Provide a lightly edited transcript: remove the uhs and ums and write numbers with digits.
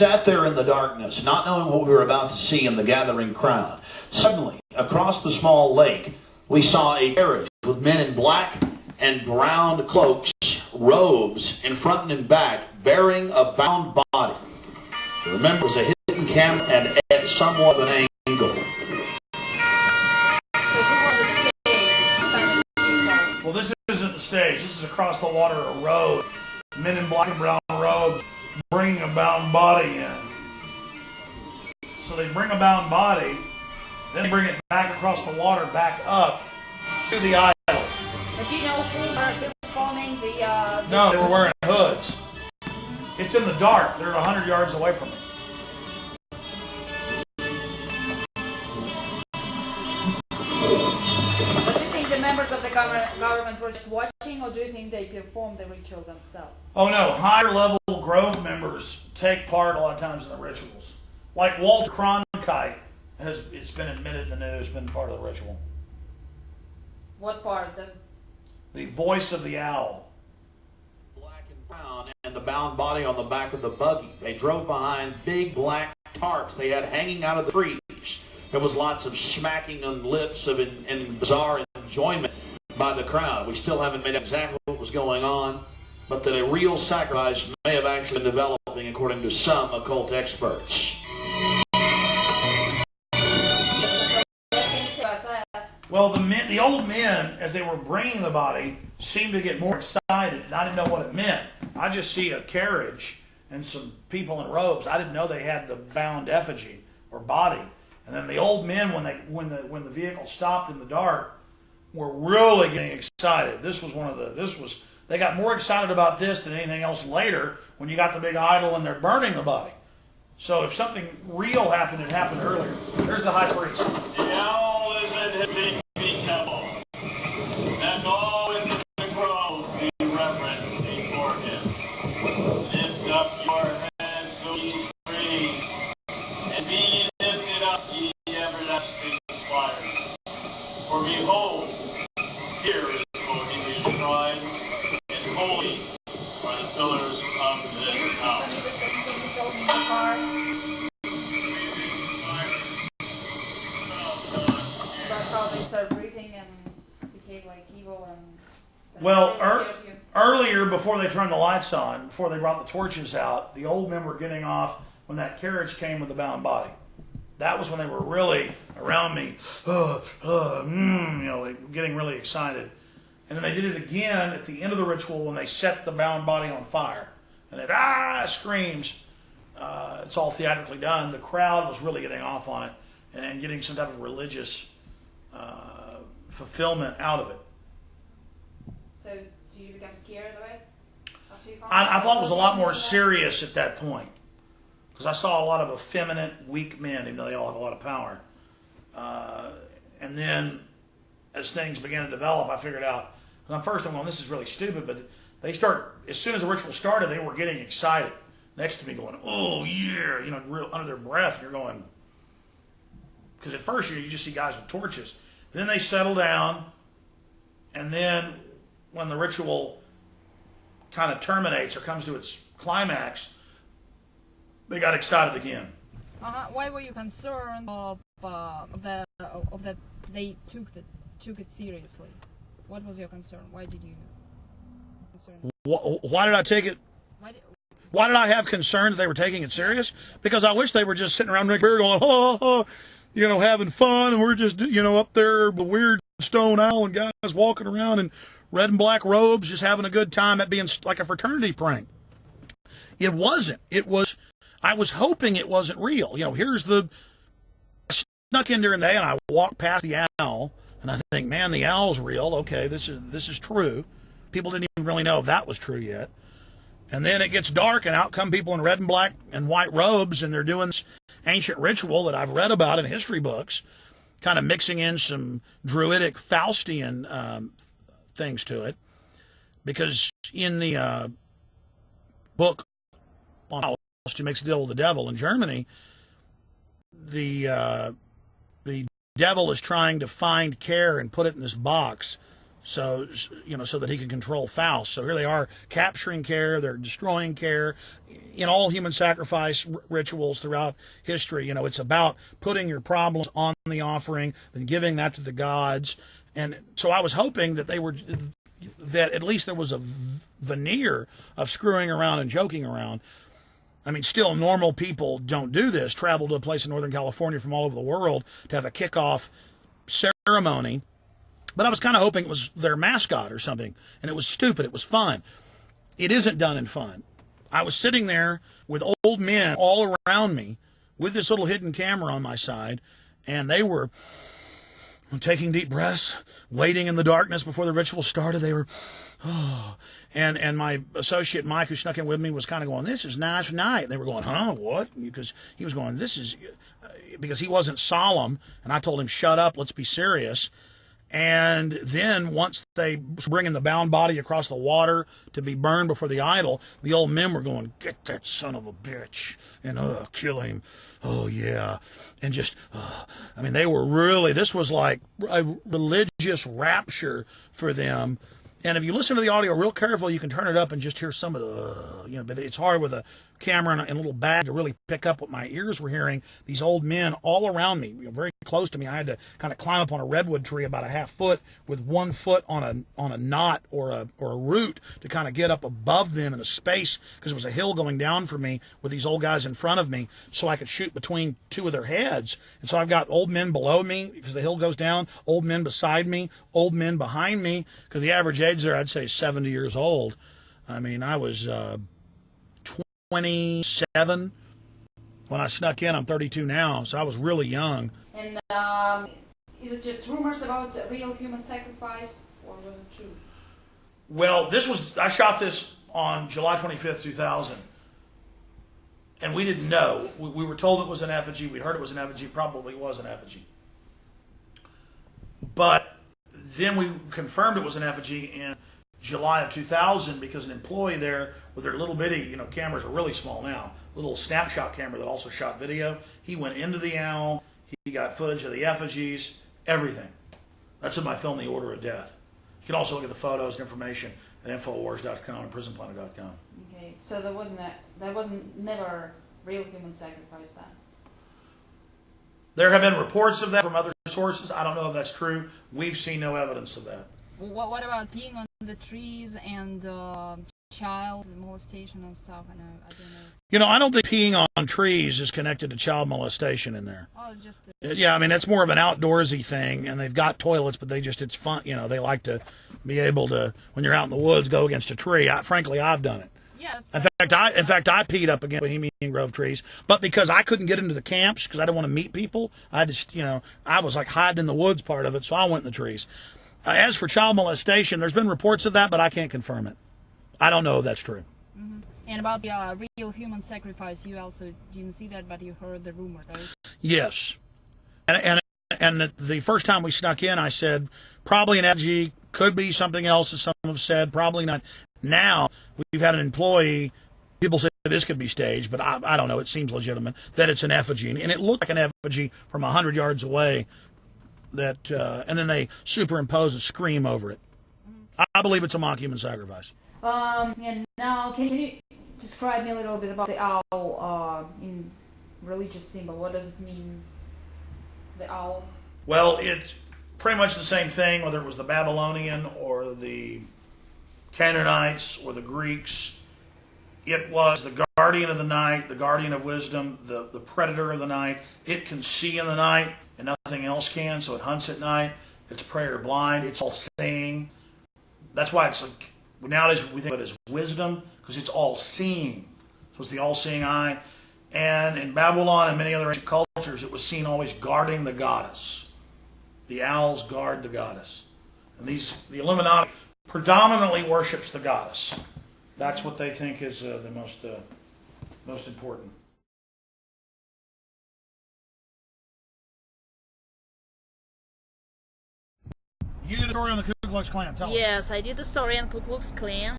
sat there in the darkness, not knowing what we were about to see in the gathering crowd. Suddenly, across the small lake, we saw a carriage with men in black and brown cloaks, robes, in front and in back, bearing a bound body. Remember, it was a hidden camera and at somewhat of an angle. Well, this isn't the stage. This is across the water, a road. Men in black and brown robes bringing a bound body in. So they bring a bound body, then they bring it back across the water, back up to the idol. But you know who are performing the... No, they were wearing hoods. It's in the dark. They're 100 yards away from me. But do you think the members of the government were just watching, or do you think they performed the ritual themselves? Oh no, higher level Grove members take part a lot of times in the rituals. Like Walter Cronkite, it's been admitted in the news, been part of the ritual. What part? The voice of the owl. Black and brown, and the bound body on the back of the buggy. They drove behind big black tarps they had hanging out of the trees. There was lots of smacking on lips of in bizarre enjoyment by the crowd. We still haven't made out exactly what was going on, but that a real sacrifice may have actually been developing, according to some occult experts. Well, the old men, as they were bringing the body, seemed to get more excited, and I didn't know what it meant. I just see a carriage and some people in robes. I didn't know they had the bound effigy or body. And then the old men, when the vehicle stopped in the dark, were really getting excited. They got more excited about this than anything else later when you got the big idol and they're burning the body. So if something real happened, it happened earlier. There's the high priest. The owl is in his big temple, and all in the grove be reverent before him. Lift up your hands, so ye free, and be ye lifted up, ye everlasting spires. For behold, here is the Bohemian Grove, and holy are the pillars of this house. The same thing you told me in the car. About how they start breathing and behave like evil and... Well, earlier, before they turned the lights on, before they brought the torches out, the old men were getting off when that carriage came with the bound body. That was when they were really around me, like getting really excited. And then they did it again at the end of the ritual when they set the bound body on fire. And it screams. It's all theatrically done. The crowd was really getting off on it and getting some type of religious fulfillment out of it. So, did you become scared of it? I thought it was a lot more serious at that point. Because I saw a lot of effeminate, weak men, even though they all have a lot of power. And then, as things began to develop, I figured out, first I'm going, this is really stupid, but as soon as the ritual started, they were getting excited next to me going, oh yeah, real under their breath, and you're going, because at first you just see guys with torches. Then they settle down, and then when the ritual kind of terminates or comes to its climax, they got excited again. Why were you concerned of that they took it seriously? What was your concern? Why did you concern? Why did I take it? Why did I have concern that they were taking it serious? Because I wish they were just sitting around drinking beer going, having fun, and we're just, up there, the weird stone owl and guys walking around in red and black robes, just having a good time at being like a fraternity prank. It wasn't. I was hoping it wasn't real. I snuck in during the day and I walked past the owl and I think, man, the owl's real. Okay, this is true. People didn't even really know if that was true yet. And then it gets dark and out come people in red and black and white robes and they're doing this ancient ritual that I've read about in history books, kind of mixing in some druidic Faustian things to it. Because in the book on how to make a deal with the devil in Germany, the devil is trying to find care and put it in this box So, so that he can control Faust. So here they are capturing care, they're destroying care. In all human sacrifice rituals throughout history, it's about putting your problems on the offering and giving that to the gods. And so I was hoping that that at least there was a veneer of screwing around and joking around. I mean, still, normal people don't do this, travel to a place in Northern California from all over the world to have a kickoff ceremony. But I was kind of hoping it was their mascot or something, and it was stupid. It was fun. It isn't done in fun. I was sitting there with old men all around me with this little hidden camera on my side, and they were taking deep breaths, waiting in the darkness before the ritual started. They were, and my associate Mike, who snuck in with me, was kind of going, "This is nice night." And they were going, "Huh, what?" Because he was going, because he wasn't solemn, and I told him, "Shut up, let's be serious." And then once they bringing the bound body across the water to be burned before the idol, the old men were going, "Get that son of a bitch," and kill him. Oh yeah. And just, they were really, this was like a religious rapture for them. And if you listen to the audio real careful, you can turn it up and just hear some of the, but it's hard with a camera and a little bag to really pick up what my ears were hearing. These old men all around me, very close to me. I had to kind of climb up on a redwood tree about a half foot with 1 foot on a knot or a root to kind of get up above them in a space, because it was a hill going down for me with these old guys in front of me, so I could shoot between two of their heads. And so I've got old men below me because the hill goes down, old men beside me, old men behind me, because the average age there, I'd say 70 years old. I was 27 when I snuck in. I'm 32 now, so I was really young. And is it just rumors about real human sacrifice, or was it true? Well, I shot this on July 25th, 2000. And we didn't know. We were told it was an effigy. We heard it was an effigy. Probably was an effigy. But then we confirmed it was an effigy in July of 2000 because an employee there with their little bitty, cameras are really small now, little snapshot camera that also shot video. He went into the owl. He got footage of the effigies, everything. That's in my film, The Order of Death. You can also look at the photos and information at Infowars.com and PrisonPlanet.com. Okay, so there wasn't never real human sacrifice then? There have been reports of that from other sources. I don't know if that's true. We've seen no evidence of that. What about peeing on the trees and child molestation and stuff? I don't know. I don't think peeing on trees is connected to child molestation in there. Oh, it's just... Yeah, that's more of an outdoorsy thing, and they've got toilets, but it's fun. They like to be able to, when you're out in the woods, go against a tree. Frankly, I've done it. Yeah. In fact, I peed up against Bohemian Grove trees, but because I couldn't get into the camps because I didn't want to meet people, I just, I was like hiding in the woods part of it, so I went in the trees. As for child molestation, there's been reports of that, but I can't confirm it. I don't know if that's true. Mm-hmm. And about the real human sacrifice, you also didn't see that, but you heard the rumor, right? Yes. And the first time we snuck in, I said, probably an effigy, could be something else, as some have said, probably not. Now, we've had an employee, people say this could be staged, but I don't know, it seems legitimate, that it's an effigy. And it looked like an effigy from 100 yards away, and then they superimpose a scream over it. Mm-hmm. I believe it's a mock human sacrifice. And now, can you describe me a little bit about the owl in religious symbol? What does it mean, the owl? Well, it's pretty much the same thing, whether it was the Babylonian or the Canaanites or the Greeks. It was the guardian of the night, the guardian of wisdom, the predator of the night. It can see in the night and nothing else can, so it hunts at night. It's prey or blind. It's all-seeing. That's why it's like, nowadays we think of it as wisdom, because it's all-seeing. So it's the all-seeing eye. And in Babylon and many other ancient cultures, it was seen always guarding the goddess. The owls guard the goddess. And the Illuminati predominantly worships the goddess. That's what they think is the most important. You did a story on the Ku Klux Klan. Tell us. Yes, I did a story on Ku Klux Klan.